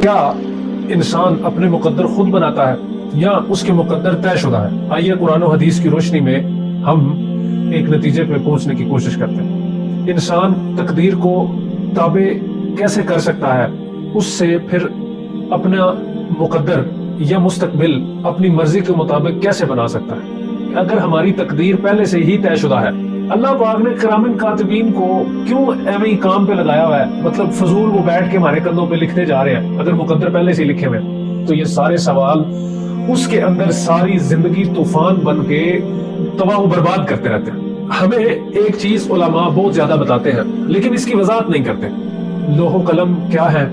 کیا انسان اپنے مقدر خود بناتا ہے یا اس کے مقدر طے شدہ ہے؟ آئیے قرآن و حدیث کی روشنی میں ہم ایک نتیجے پہ پہنچنے کی کوشش کرتے ہیں۔ انسان تقدیر کو تابع کیسے کر سکتا ہے، اس سے پھر اپنا مقدر یا مستقبل اپنی مرضی کے مطابق کیسے بنا سکتا ہے؟ اگر ہماری تقدیر پہلے سے ہی طے شدہ ہے، اللہ پاک نے کرامن کاتبین کو کیوں ایویں ہی کام پہ لگایا ہوا ہے؟ مطلب فضول وہ بیٹھ کے ہمارے کندھوں پہ لکھتے جا رہے ہیں اگر مقدر پہلے سے ہی لکھے ہوئے ہیں۔ تو یہ سارے سوال اس کے اندر ساری زندگی طوفان بن کے تباہ و برباد کرتے رہتے ہیں۔ ہمیں ایک چیز علماء بہت زیادہ بتاتے ہیں لیکن اس کی وضاحت نہیں کرتے۔ لوح و قلم کیا ہے،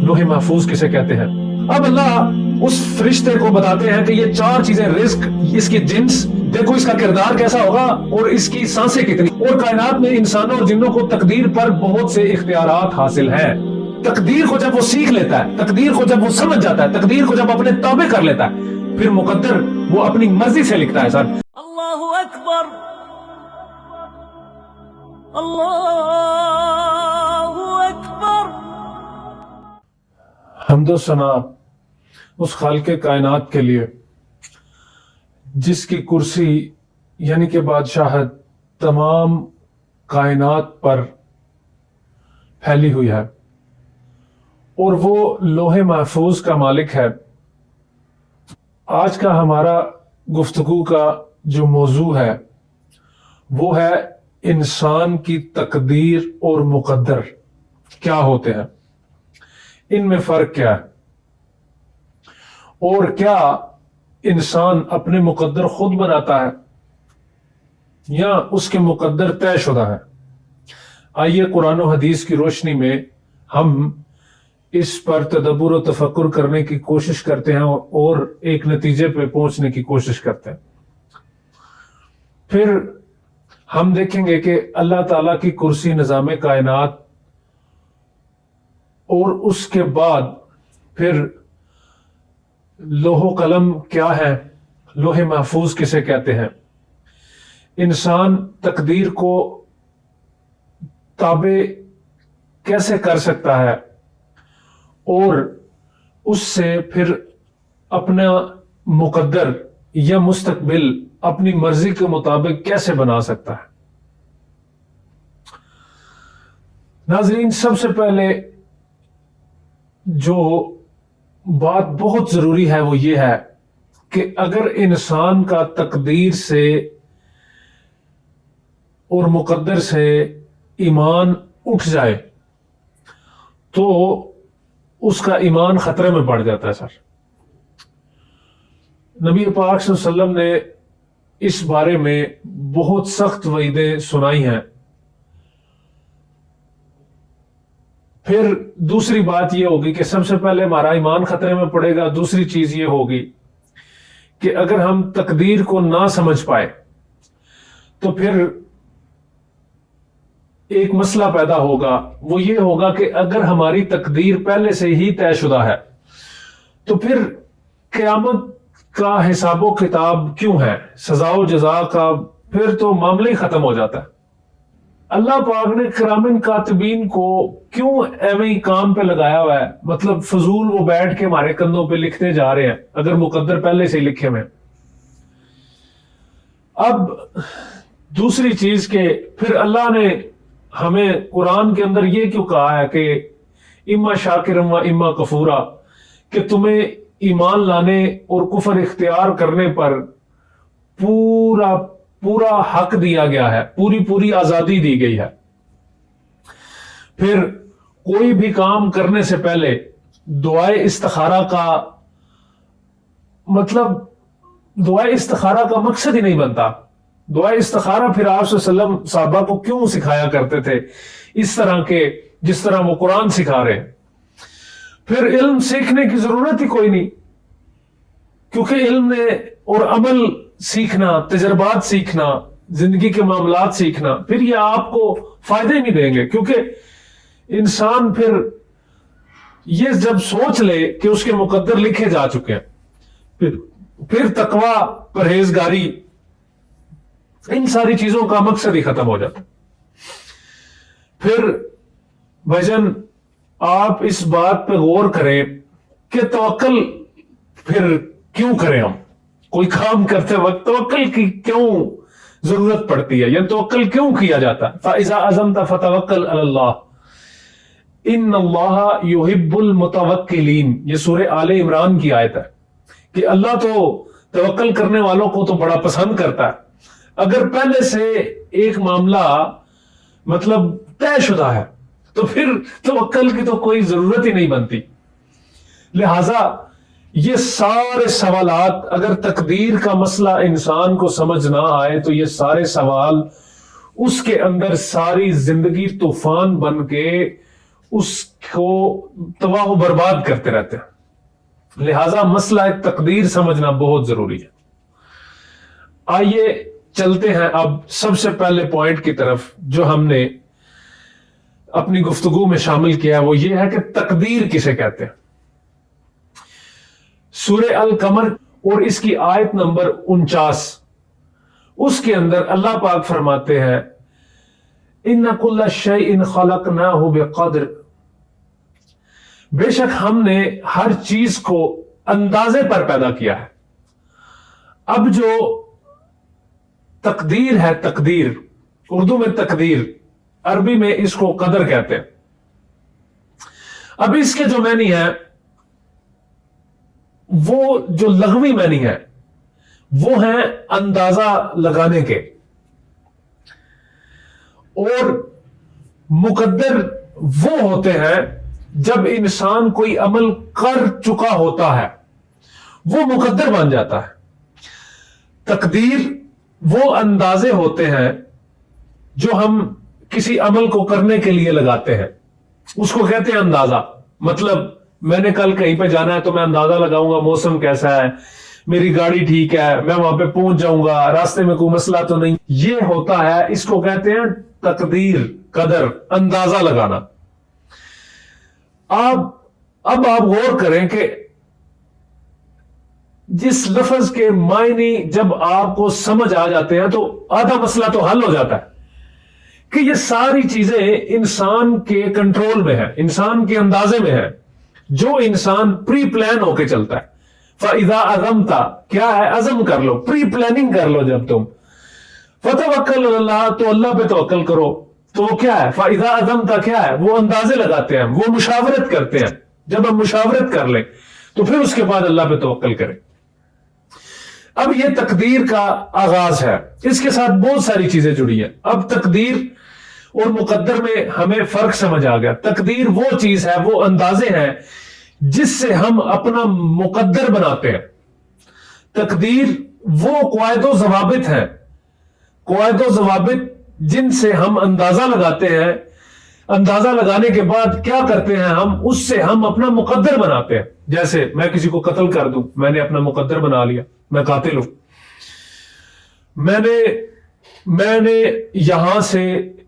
لوح محفوظ کسے کہتے ہیں؟ اب اللہ اس فرشتے کو بتاتے ہیں کہ یہ چار چیزیں، رزق، اس کی جنس، دیکھو اس کا کردار کیسا ہوگا اور اس کی سانسیں کتنی، اور کائنات میں انسانوں اور جنوں کو تقدیر پر بہت سے اختیارات حاصل ہیں۔ تقدیر کو جب وہ سیکھ لیتا ہے، تقدیر کو جب وہ سمجھ جاتا ہے، تقدیر کو جب اپنے تابع کر لیتا ہے، پھر مقدر وہ اپنی مرضی سے لکھتا ہے۔ سر اللہ اکبر، اللہ اکبر۔ حمد و ثنا اس خالق کائنات کے لیے جس کی کرسی یعنی کہ بادشاہت تمام کائنات پر پھیلی ہوئی ہے، اور وہ لوح محفوظ کا مالک ہے۔ آج کا ہمارا گفتگو کا جو موضوع ہے وہ ہے انسان کی تقدیر اور مقدر کیا ہوتے ہیں، ان میں فرق کیا ہے، اور کیا انسان اپنے مقدر خود بناتا ہے یا اس کے مقدر طے شدہ ہے؟ آئیے قرآن و حدیث کی روشنی میں ہم اس پر تدبر و تفکر کرنے کی کوشش کرتے ہیں اور ایک نتیجے پہ پہنچنے کی کوشش کرتے ہیں۔ پھر ہم دیکھیں گے کہ اللہ تعالیٰ کی کرسی نظام کائنات، اور اس کے بعد پھر لوح و قلم کیا ہے، لوح محفوظ کسے کہتے ہیں، انسان تقدیر کو تابع کیسے کر سکتا ہے اور اس سے پھر اپنا مقدر یا مستقبل اپنی مرضی کے مطابق کیسے بنا سکتا ہے۔ ناظرین، سب سے پہلے جو بات بہت ضروری ہے وہ یہ ہے کہ اگر انسان کا تقدیر سے اور مقدر سے ایمان اٹھ جائے تو اس کا ایمان خطرے میں پڑ جاتا ہے۔ سر نبی پاک صلی اللہ علیہ وسلم نے اس بارے میں بہت سخت وعیدیں سنائی ہیں۔ پھر دوسری بات یہ ہوگی کہ سب سے پہلے ہمارا ایمان خطرے میں پڑے گا۔ دوسری چیز یہ ہوگی کہ اگر ہم تقدیر کو نہ سمجھ پائے تو پھر ایک مسئلہ پیدا ہوگا، وہ یہ ہوگا کہ اگر ہماری تقدیر پہلے سے ہی طے شدہ ہے تو پھر قیامت کا حساب و کتاب کیوں ہے، سزا و جزا کا پھر تو معاملہ ہی ختم ہو جاتا ہے۔ اللہ پاک نے کرامن کاتبین کو کیوں ایویں کام پہ لگایا ہوا ہے؟ مطلب فضول وہ بیٹھ کے ہمارے کندھوں پہ لکھتے جا رہے ہیں اگر مقدر پہلے سے ہی لکھے ہوئے۔ اب دوسری چیز کہ پھر اللہ نے ہمیں قرآن کے اندر یہ کیوں کہا ہے کہ اما شاکرا و اما کفورا، کہ تمہیں ایمان لانے اور کفر اختیار کرنے پر پورا حق دیا گیا ہے، پوری آزادی دی گئی ہے۔ پھر کوئی بھی کام کرنے سے پہلے دعائے استخارہ کا مقصد ہی نہیں بنتا۔ دعائے استخارہ پھر آپ صلی اللہ علیہ وسلم صحابہ کو کیوں سکھایا کرتے تھے اس طرح کے جس طرح وہ قرآن سکھا رہے ہیں؟ پھر علم سیکھنے کی ضرورت ہی کوئی نہیں، کیونکہ علم نے اور عمل سیکھنا، تجربات سیکھنا، زندگی کے معاملات سیکھنا، پھر یہ آپ کو فائدے نہیں دیں گے، کیونکہ انسان پھر یہ جب سوچ لے کہ اس کے مقدر لکھے جا چکے ہیں، پھر تقوی، پرہیزگاری، ان ساری چیزوں کا مقصد ہی ختم ہو جاتا۔ پھر بھجن آپ اس بات پہ غور کریں کہ توکل پھر کیوں کریں ہم؟ کوئی کام کرتے وقت توکل کی کیوں ضرورت پڑتی ہے، یا توکل کیوں کیا جاتا ہے؟ فَإِذَا عَزَمْتَ فَتَوَكَّلْ عَلَى اللَّهِ إِنَّ اللَّهَ يُحِبُّ الْمُتَوَكِّلِينَ۔ یہ سورہ آل عمران کی آیت ہے کہ اللہ تو توکل کرنے والوں کو تو بڑا پسند کرتا ہے۔ اگر پہلے سے ایک معاملہ مطلب طے شدہ ہے تو پھر توکل کی تو کوئی ضرورت ہی نہیں بنتی۔ لہذا یہ سارے سوالات، اگر تقدیر کا مسئلہ انسان کو سمجھ نہ آئے تو یہ سارے سوال اس کے اندر ساری زندگی طوفان بن کے اس کو تباہ و برباد کرتے رہتے ہیں۔ لہذا مسئلہ تقدیر سمجھنا بہت ضروری ہے۔ آئیے چلتے ہیں اب سب سے پہلے پوائنٹ کی طرف جو ہم نے اپنی گفتگو میں شامل کیا، وہ یہ ہے کہ تقدیر کسے کہتے ہیں۔ سورہ القمر اور اس کی آیت نمبر 49، اس کے اندر اللہ پاک فرماتے ہیں اِنَّ كُلَّ شَيْءٍ خَلَقْنَاهُ بِقَدْرٍ، بے شک ہم نے ہر چیز کو اندازے پر پیدا کیا ہے۔ اب جو تقدیر ہے، تقدیر اردو میں تقدیر، عربی میں اس کو قدر کہتے ہیں۔ اب اس کے جو معنی ہے، وہ جو لغوی معنی ہے وہ ہیں اندازہ لگانے کے، اور مقدر وہ ہوتے ہیں جب انسان کوئی عمل کر چکا ہوتا ہے وہ مقدر بن جاتا ہے۔ تقدیر وہ اندازے ہوتے ہیں جو ہم کسی عمل کو کرنے کے لیے لگاتے ہیں، اس کو کہتے ہیں اندازہ۔ مطلب میں نے کل کہیں پہ جانا ہے تو میں اندازہ لگاؤں گا موسم کیسا ہے، میری گاڑی ٹھیک ہے، میں وہاں پہ پہنچ جاؤں گا، راستے میں کوئی مسئلہ تو نہیں۔ یہ ہوتا ہے، اس کو کہتے ہیں تقدیر، قدر، اندازہ لگانا۔ اب آپ غور کریں کہ جس لفظ کے معنی جب آپ کو سمجھ آ جاتے ہیں تو آدھا مسئلہ تو حل ہو جاتا ہے کہ یہ ساری چیزیں انسان کے کنٹرول میں ہیں، انسان کے اندازے میں ہیں، جو انسان پری پلان ہو کے چلتا ہے۔ فَإِذَا عَزَمْتَ، کیا ہے؟ عزم کر لو، پری پلاننگ کر لو۔ جب تم فَتَوَكَّلْ عَلَى اللَّهِ، تو اللہ پہ توکل کرو، تو وہ کیا ہے؟ فَإِذَا عَزَمْتَ کیا ہے؟ وہ اندازے لگاتے ہیں، وہ مشاورت کرتے ہیں۔ جب ہم مشاورت کر لیں تو پھر اس کے بعد اللہ پہ توکل کریں۔ اب یہ تقدیر کا آغاز ہے، اس کے ساتھ بہت ساری چیزیں جڑی ہیں۔ اب تقدیر اور مقدر میں ہمیں فرق سمجھ آ گیا۔ تقدیر وہ چیز ہے، وہ اندازے ہیں جس سے ہم اپنا مقدر بناتے ہیں۔ تقدیر وہ قواعد و ضوابط ہیں، قواعد و ضوابط جن سے ہم اندازہ لگاتے ہیں۔ اندازہ لگانے کے بعد کیا کرتے ہیں ہم؟ اس سے ہم اپنا مقدر بناتے ہیں۔ جیسے میں کسی کو قتل کر دوں، میں نے اپنا مقدر بنا لیا، میں قاتل ہوں۔ میں نے یہاں سے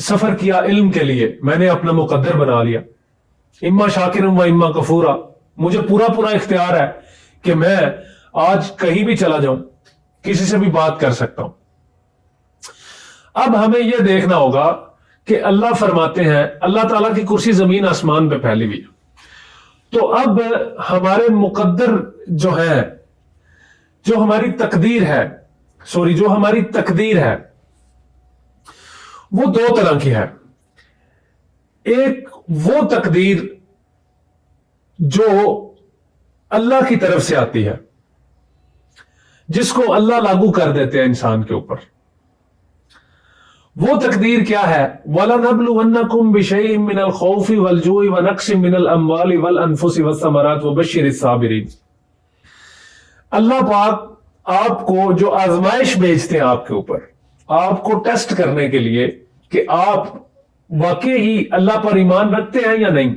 سفر کیا علم کے لیے، میں نے اپنا مقدر بنا لیا۔ اما شاکرم و اما کفورا، مجھے پورا اختیار ہے کہ میں آج کہیں بھی چلا جاؤں، کسی سے بھی بات کر سکتا ہوں۔ اب ہمیں یہ دیکھنا ہوگا کہ اللہ فرماتے ہیں، اللہ تعالیٰ کی کرسی زمین آسمان پہ پھیلی ہوئی ہے، تو اب ہمارے مقدر جو ہے، جو ہماری تقدیر ہے، جو ہماری تقدیر ہے وہ دو طرح کی ہے۔ ایک وہ تقدیر جو اللہ کی طرف سے آتی ہے، جس کو اللہ لاگو کر دیتے ہیں انسان کے اوپر۔ وہ تقدیر کیا ہے؟ وَلَنَبْلُوَنَّكُمْ بِشَيْءٍ مِّنَ الْخَوْفِ وَالْجُوعِ وَنَقْصٍ مِّنَ الْأَمْوَالِ وَالْأَنفُسِ وَالثَّمَرَاتِ وَبَشِّرِ الصَّابِرِينَ۔ اللہ پاک آپ کو جو آزمائش بھیجتے ہیں آپ کے اوپر، آپ کو ٹیسٹ کرنے کے لیے کہ آپ واقعی ہی اللہ پر ایمان رکھتے ہیں یا نہیں۔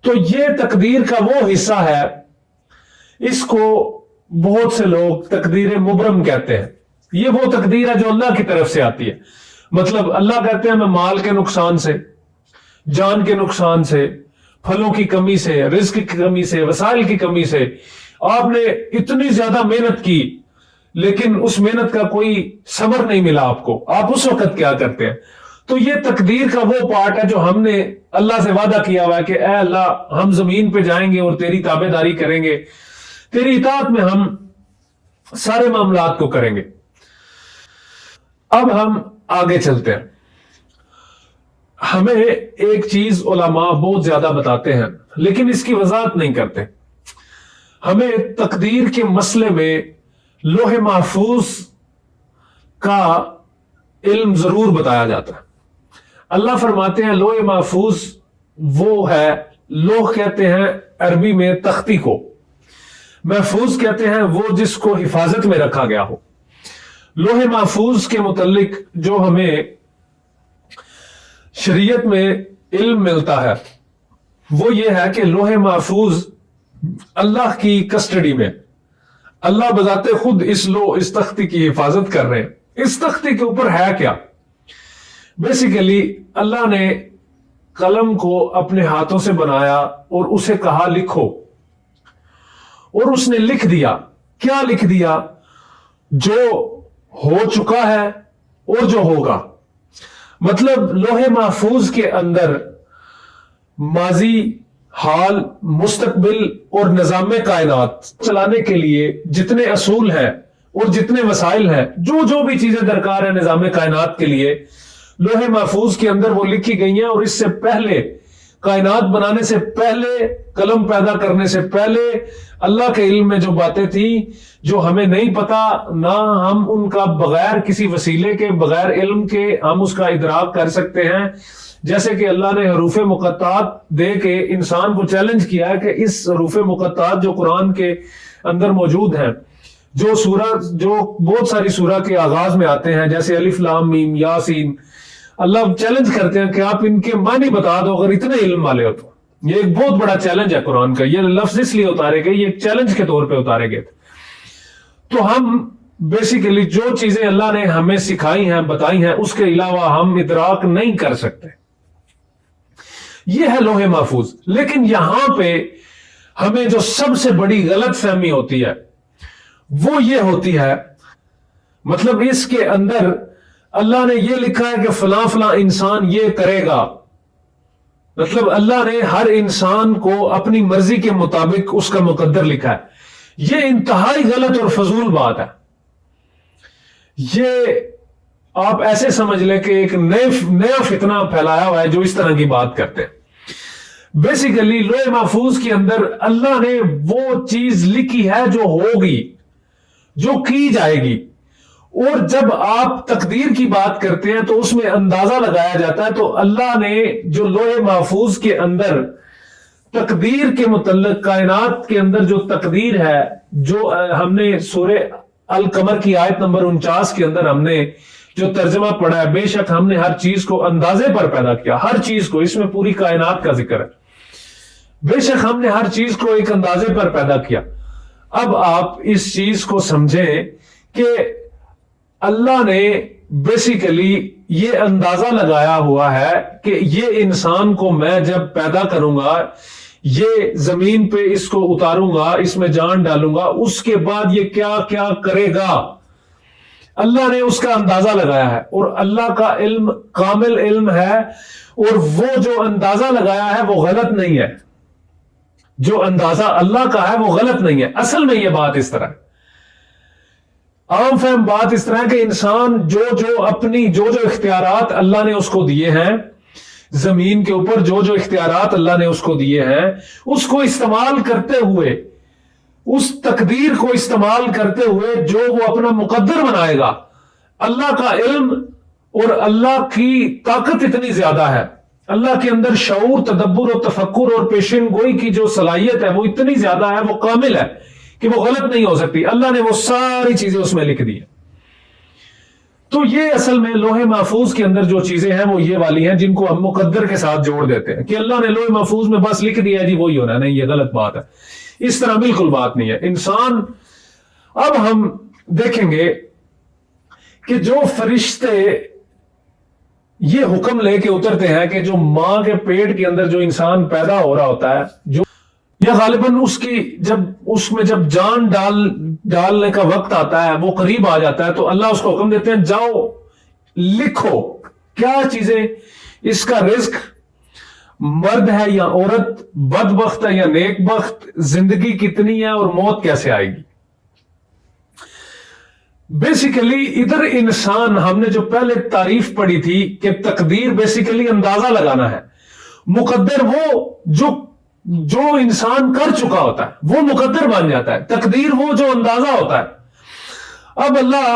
تو یہ تقدیر کا وہ حصہ ہے، اس کو بہت سے لوگ تقدیر مبرم کہتے ہیں۔ یہ وہ تقدیر ہے جو اللہ کی طرف سے آتی ہے۔ مطلب اللہ کہتے ہیں میں مال کے نقصان سے، جان کے نقصان سے، پھلوں کی کمی سے، رزق کی کمی سے، وسائل کی کمی سے آپ نے اتنی زیادہ محنت کی لیکن اس محنت کا کوئی ثمر نہیں ملا آپ کو، آپ اس وقت کیا کرتے ہیں؟ تو یہ تقدیر کا وہ پارٹ ہے جو ہم نے اللہ سے وعدہ کیا ہوا ہے کہ اے اللہ ہم زمین پہ جائیں گے اور تیری تابع داری کریں گے، تیری اطاعت میں ہم سارے معاملات کو کریں گے۔ اب ہم آگے چلتے ہیں۔ ہمیں ایک چیز علماء بہت زیادہ بتاتے ہیں لیکن اس کی وضاحت نہیں کرتے۔ ہمیں تقدیر کے مسئلے میں لوح محفوظ کا علم ضرور بتایا جاتا ہے۔ اللہ فرماتے ہیں لوح محفوظ وہ ہے، لوح کہتے ہیں عربی میں تختی کو، محفوظ کہتے ہیں وہ جس کو حفاظت میں رکھا گیا ہو۔ لوح محفوظ کے متعلق جو ہمیں شریعت میں علم ملتا ہے وہ یہ ہے کہ لوح محفوظ اللہ کی کسٹڈی میں، اللہ بذات خود اس تختی کی حفاظت کر رہے ہیں۔ اس تختی کے اوپر ہے کیا؟ بیسیکلی اللہ نے قلم کو اپنے ہاتھوں سے بنایا اور اسے کہا لکھو، اور اس نے لکھ دیا۔ کیا لکھ دیا؟ جو ہو چکا ہے اور جو ہوگا۔ مطلب لوح محفوظ کے اندر ماضی، حال، مستقبل اور نظام کائنات چلانے کے لیے جتنے اصول ہیں اور جتنے وسائل ہیں، جو بھی چیزیں درکار ہیں نظام کائنات کے لیے، لوح محفوظ کے اندر وہ لکھی گئی ہیں۔ اور اس سے پہلے، کائنات بنانے سے پہلے، قلم پیدا کرنے سے پہلے اللہ کے علم میں جو باتیں تھیں جو ہمیں نہیں پتا، نہ ہم ان کا بغیر کسی وسیلے کے، بغیر علم کے ہم اس کا ادراک کر سکتے ہیں۔ جیسے کہ اللہ نے حروف مقطعات دے کے انسان کو چیلنج کیا ہے کہ اس حروف مقطعات جو قرآن کے اندر موجود ہیں، جو بہت ساری سورہ کے آغاز میں آتے ہیں، جیسے الف لام میم یاسین، اللہ چیلنج کرتے ہیں کہ آپ ان کے معنی بتا دو اگر اتنے علم والے ہو تو۔ یہ ایک بہت بڑا چیلنج ہے قرآن کا، یہ لفظ اس لیے اتارے گئے، یہ ایک چیلنج کے طور پہ اتارے گئے تھے۔ تو ہم بیسیکلی جو چیزیں اللہ نے ہمیں سکھائی ہیں، بتائی ہیں، اس کے علاوہ ہم ادراک نہیں کر سکتے۔ یہ ہے لوح محفوظ۔ لیکن یہاں پہ ہمیں جو سب سے بڑی غلط فہمی ہوتی ہے وہ یہ ہوتی ہے، مطلب اس کے اندر اللہ نے یہ لکھا ہے کہ فلاں فلاں انسان یہ کرے گا، مطلب اللہ نے ہر انسان کو اپنی مرضی کے مطابق اس کا مقدر لکھا ہے۔ یہ انتہائی غلط اور فضول بات ہے۔ یہ آپ ایسے سمجھ لیں کہ ایک نیا فتنہ پھیلایا ہوا ہے جو اس طرح کی بات کرتے ہیں۔ بیسیکلی لوح محفوظ کے اندر اللہ نے وہ چیز لکھی ہے جو ہوگی، جو کی جائے گی۔ اور جب آپ تقدیر کی بات کرتے ہیں تو اس میں اندازہ لگایا جاتا ہے، تو اللہ نے جو لوح محفوظ کے اندر تقدیر کے متعلق، کائنات کے اندر جو تقدیر ہے، جو ہم نے سورہ القمر کی آیت نمبر 49 کے اندر ہم نے جو ترجمہ پڑھا ہے، بے شک ہم نے ہر چیز کو اندازے پر پیدا کیا، ہر چیز کو، اس میں پوری کائنات کا ذکر ہے، بے شک ہم نے ہر چیز کو ایک اندازے پر پیدا کیا۔ اب آپ اس چیز کو سمجھیں کہ اللہ نے بیسیکلی یہ اندازہ لگایا ہوا ہے کہ یہ انسان کو میں جب پیدا کروں گا، یہ زمین پہ اس کو اتاروں گا، اس میں جان ڈالوں گا، اس کے بعد یہ کیا کیا کرے گا، اللہ نے اس کا اندازہ لگایا ہے۔ اور اللہ کا علم کامل علم ہے، اور وہ جو اندازہ لگایا ہے وہ غلط نہیں ہے۔ جو اندازہ اللہ کا ہے وہ غلط نہیں ہے۔ اصل میں یہ بات اس طرح ہے، عام فہم بات اس طرح کہ انسان جو اختیارات اللہ نے اس کو دیے ہیں، زمین کے اوپر جو اختیارات اللہ نے اس کو دیے ہیں، اس کو استعمال کرتے ہوئے، اس تقدیر کو استعمال کرتے ہوئے جو وہ اپنا مقدر بنائے گا، اللہ کا علم اور اللہ کی طاقت اتنی زیادہ ہے، اللہ کے اندر شعور، تدبر اور تفکر اور پیشن گوئی کی جو صلاحیت ہے وہ اتنی زیادہ ہے، وہ کامل ہے کہ وہ غلط نہیں ہو سکتی۔ اللہ نے وہ ساری چیزیں اس میں لکھ دی ہیں۔ تو یہ اصل میں لوح محفوظ کے اندر جو چیزیں ہیں وہ یہ والی ہیں جن کو ہم مقدر کے ساتھ جوڑ دیتے ہیں کہ اللہ نے لوح محفوظ میں بس لکھ دیا جی وہی ہونا ہے۔ نہیں، یہ غلط بات ہے، اس طرح بالکل بات نہیں ہے۔ انسان، اب ہم دیکھیں گے کہ جو فرشتے یہ حکم لے کے اترتے ہیں کہ جو ماں کے پیٹ کے اندر جو انسان پیدا ہو رہا ہوتا ہے، جو یا غالباً جب جان ڈالنے کا وقت آتا ہے، وہ قریب آ جاتا ہے، تو اللہ اس کو حکم دیتے ہیں جاؤ لکھو کیا چیزیں، اس کا رزق مرد ہے یا عورت، بدبخت ہے یا نیک بخت، زندگی کتنی ہے اور موت کیسے آئے گی. بیسیکلی ادھر انسان، ہم نے جو پہلے تعریف پڑھی تھی کہ تقدیر بیسیکلی اندازہ لگانا ہے. مقدر وہ جو انسان کر چکا ہوتا ہے وہ مقدر بن جاتا ہے. تقدیر وہ جو اندازہ ہوتا ہے. اب اللہ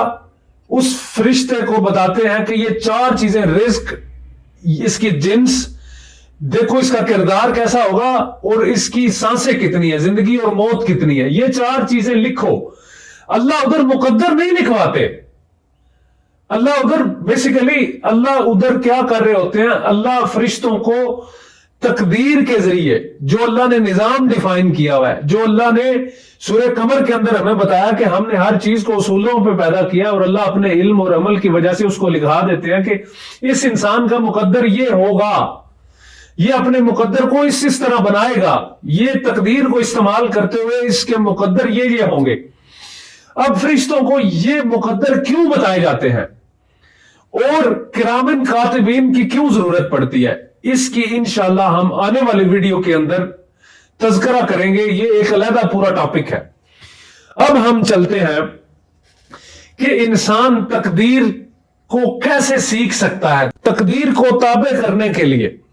اس فرشتے کو بتاتے ہیں کہ یہ 4 چیزیں، رزق، اس کی جنس، دیکھو اس کا کردار کیسا ہوگا اور اس کی سانسیں کتنی ہے، زندگی اور موت کتنی ہے، یہ 4 چیزیں لکھو. اللہ ادھر مقدر نہیں لکھواتے. اللہ ادھر بیسیکلی اللہ ادھر کیا کر رہے ہوتے ہیں، اللہ فرشتوں کو تقدیر کے ذریعے جو اللہ نے نظام ڈیفائن کیا ہوا ہے، جو اللہ نے سورہ قمر کے اندر ہمیں بتایا کہ ہم نے ہر چیز کو اصولوں پہ پیدا کیا، اور اللہ اپنے علم اور عمل کی وجہ سے اس کو لکھا دیتے ہیں کہ اس انسان کا مقدر یہ ہوگا، یہ اپنے مقدر کو اس طرح بنائے گا، یہ تقدیر کو استعمال کرتے ہوئے اس کے مقدر یہ ہوں گے. اب فرشتوں کو یہ مقدر کیوں بتائے جاتے ہیں اور کرامن کاتبین کی کیوں ضرورت پڑتی ہے، اس کی انشاءاللہ ہم آنے والے ویڈیو کے اندر تذکرہ کریں گے. یہ ایک علیحدہ پورا ٹاپک ہے. اب ہم چلتے ہیں کہ انسان تقدیر کو کیسے سیکھ سکتا ہے. تقدیر کو تابع کرنے کے لیے